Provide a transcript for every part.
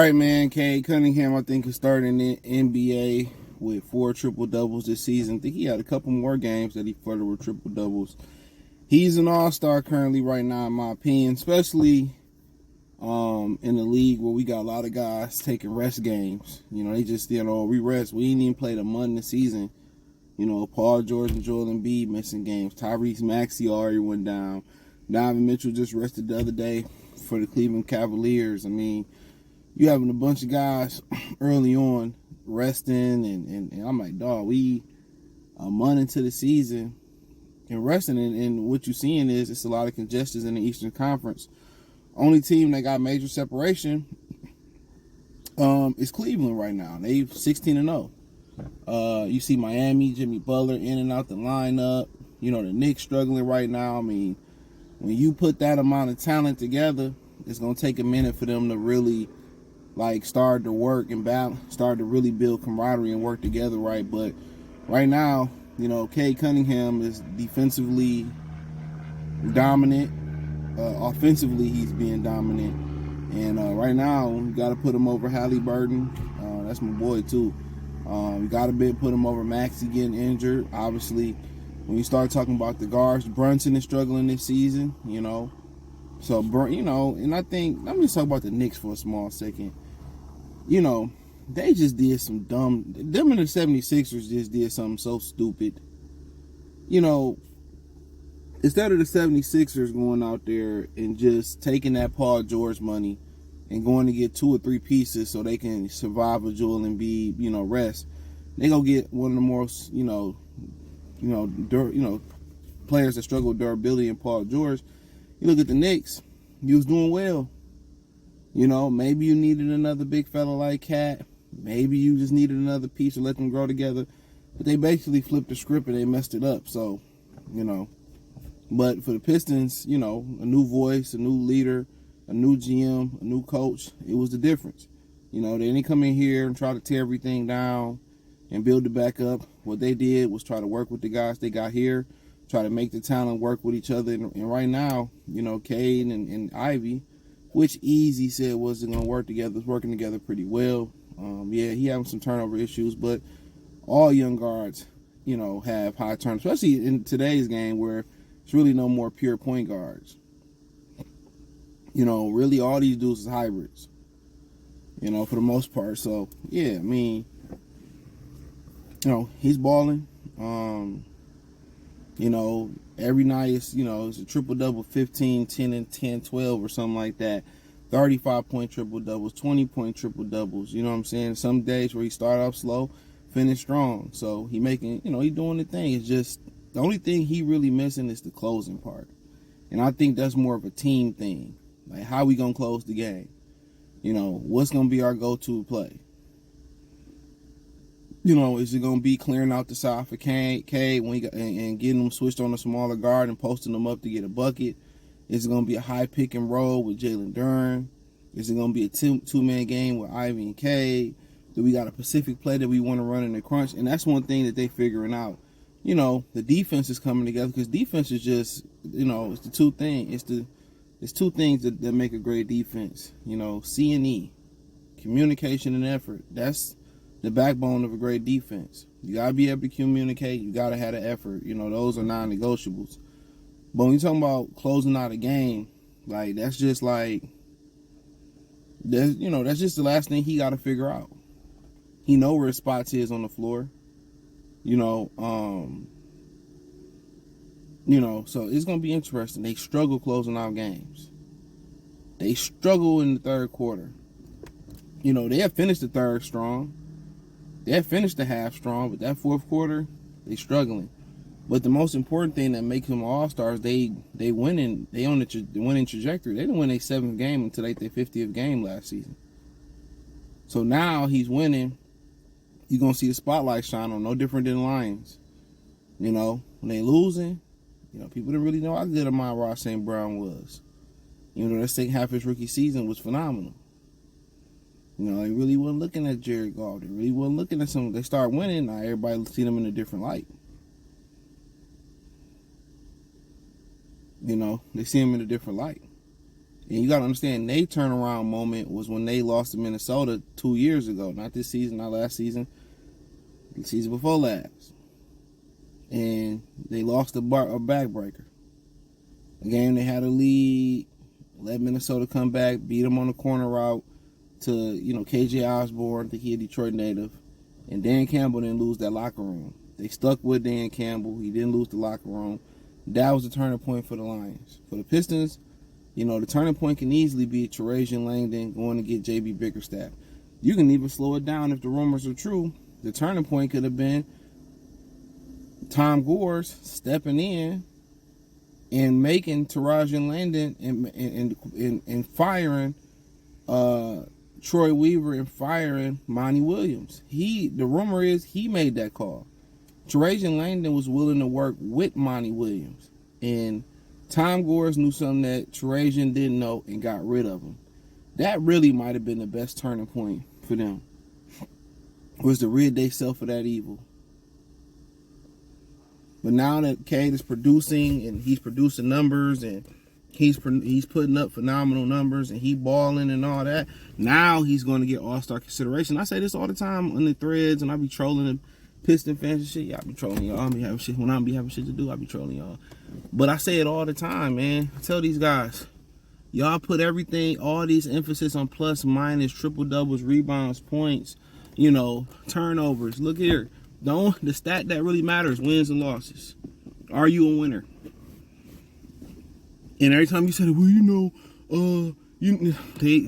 right, man. Cade Cunningham, I think, is starting in NBA with 4 triple doubles this season. I think he had a couple more games that he flirted with triple doubles. He's an all-star currently right now, in my opinion, especially in the league where we got a lot of guys taking rest games. They just, we rest. We ain't even played a month in the season. Paul George and Joel Embiid missing games. Tyrese Maxey already went down. Donovan Mitchell just rested the other day for the Cleveland Cavaliers. I mean, you having a bunch of guys early on resting, and I'm like, dog, we a month into the season and resting, and what you're seeing is it's a lot of congestions in the Eastern Conference. Only team that got major separation is Cleveland right now. They 16-0. You see Miami, Jimmy Butler in and out the lineup. The Knicks struggling right now. I mean, when you put that amount of talent together, it's gonna take a minute for them to really start to work and start to really build camaraderie and work together, right? But right now, Cade Cunningham is defensively dominant. Offensively, he's being dominant. And right now, you got to put him over Halliburton. That's my boy, too. You got to put him over Maxey getting injured. Obviously, when you start talking about the guards, Brunson is struggling this season, So, and I think, let me just talk about the Knicks for a small second. They just did some dumb, them and the 76ers just did something so stupid. Instead of the 76ers going out there and just taking that Paul George money and going to get 2 or 3 pieces so they can survive a Joel Embiid, rest, they go get one of the most, players that struggle with durability in Paul George. You look at the Knicks, you was doing well. Maybe you needed another big fella like Cade. Maybe you just needed another piece to let them grow together. But they basically flipped the script and they messed it up. So, But for the Pistons, a new voice, a new leader, a new GM, a new coach, it was the difference. They didn't come in here and try to tear everything down and build it back up. What they did was try to work with the guys they got here, try to make the talent work with each other. And right now, Cade and Ivy, which Easy said wasn't going to work together, is working together pretty well. He having some turnover issues, but all young guards, have high turnovers, especially in today's game where it's really no more pure point guards. Really all these dudes is hybrids, for the most part. So, yeah, I mean, he's balling. Every night it's a triple-double, 15, 10, and 10, 12 or something like that. 35-point triple-doubles, 20-point triple-doubles. You know what I'm saying? Some days where he start off slow, finish strong. So he making, he doing the thing. It's just the only thing he really missing is the closing part. And I think that's more of a team thing. Like, how we going to close the game? What's going to be our go-to play? Is it going to be clearing out the side for Cade and getting them switched on a smaller guard and posting them up to get a bucket? Is it going to be a high pick and roll with Jalen Duren? Is it going to be a two-man game with Ivy and Cade? Do we got a Pacific play that we want to run in the crunch? And that's one thing that they figuring out. The defense is coming together because defense is just, it's the two things. It's two things that make a great defense. C&E, communication and effort. That's the backbone of a great defense. You got to be able to communicate. You got to have the effort. Those are non-negotiables. But when you're talking about closing out a game, that's just that's just the last thing he got to figure out. He know where his spots is on the floor. So it's going to be interesting. They struggle closing out games. They struggle in the third quarter. They have finished the third strong. They have finished the half strong, but that fourth quarter, they struggling. But the most important thing that makes them all-stars, they winning. They on the winning trajectory. They didn't win their 7th game until their 50th game last season. So now he's winning. You're going to see the spotlight shine on, no different than the Lions. When they losing, people didn't really know how good Amon Ross St. Brown was. That second half of his rookie season was phenomenal. They really wasn't looking at Jared Goff. They really wasn't looking at some. They start winning, now everybody see them in a different light. They see him in a different light. And you got to understand, their turnaround moment was when they lost to Minnesota 2 years ago. Not this season, not last season, the season before last. And they lost a backbreaker. A game they had a lead, let Minnesota come back, beat them on the corner route to, KJ Osborne, I think he a Detroit native. And Dan Campbell didn't lose that locker room. They stuck with Dan Campbell. He didn't lose the locker room. That was the turning point for the Lions. For the Pistons, the turning point can easily be Trajan Langdon going to get J.B. Bickerstaff. You can even slow it down if the rumors are true. The turning point could have been Tom Gores stepping in and making Trajan Langdon and firing Troy Weaver and firing Monty Williams. The rumor is he made that call. Trajan Langdon was willing to work with Monty Williams, and Tom Gores knew something that Trajan didn't know and got rid of him. That really might have been the best turning point for them, was to rid themselves of that evil. But now that Cade is producing, and he's producing numbers, and he's putting up phenomenal numbers, and he balling and all that, now he's going to get All-Star consideration. I say this all the time on the threads, and I be trolling the Piston fans and shit. Y'all be trolling y'all. I be having shit. When I be having shit to do, I be trolling y'all. But I say it all the time, man. I tell these guys, y'all put everything, all these emphasis on plus, minus, triple doubles, rebounds, points, turnovers. Look here. The stat that really matters, wins and losses. Are you a winner? And every time you say, well,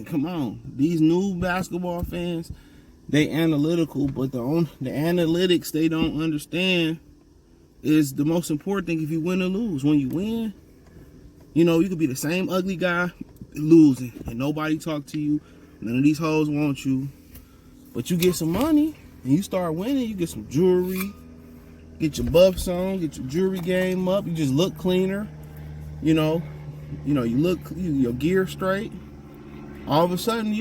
come on. These new basketball fans, they analytical, but the analytics they don't understand is the most important thing if you win or lose. When you win, you could be the same ugly guy losing and nobody talk to you. None of these hoes want you. But you get some money and you start winning, you get some jewelry, get your buffs on, get your jewelry game up, you just look cleaner, you look your gear straight. All of a sudden,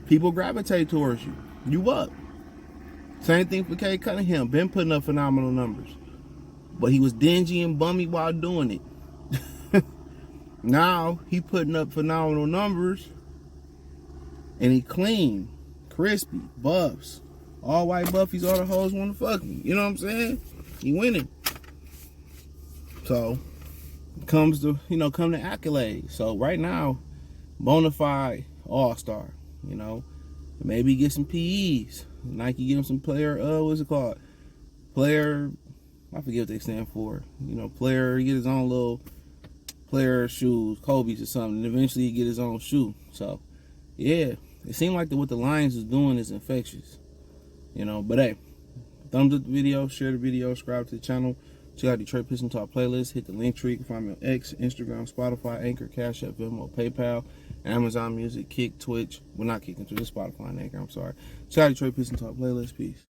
people gravitate towards you. You up. Same thing for Cade Cunningham. Been putting up phenomenal numbers. But he was dingy and bummy while doing it. Now, he putting up phenomenal numbers. And he clean, crispy, buffs. All white buffies, all the hoes want to fuck me. You know what I'm saying? He winning. So, come the accolades. So, right now, bona fide All-Star, Maybe get some PEs. Nike give him some player, what's it called? Player, I forget what they stand for. Player, he get his own little player shoes, Kobe's or something, and eventually he get his own shoe. So, yeah, it seemed like what the Lions is doing is infectious. But hey, thumbs up the video, share the video, subscribe to the channel. Check out Detroit Piston Talk playlist. Hit the link tree. You can find me on X, Instagram, Spotify, Anchor, Cash App, Venmo, PayPal, Amazon Music, Kick, Twitch. Well, not Kick, it's Spotify and Anchor. I'm sorry. Check out Detroit Piston Talk playlist. Peace.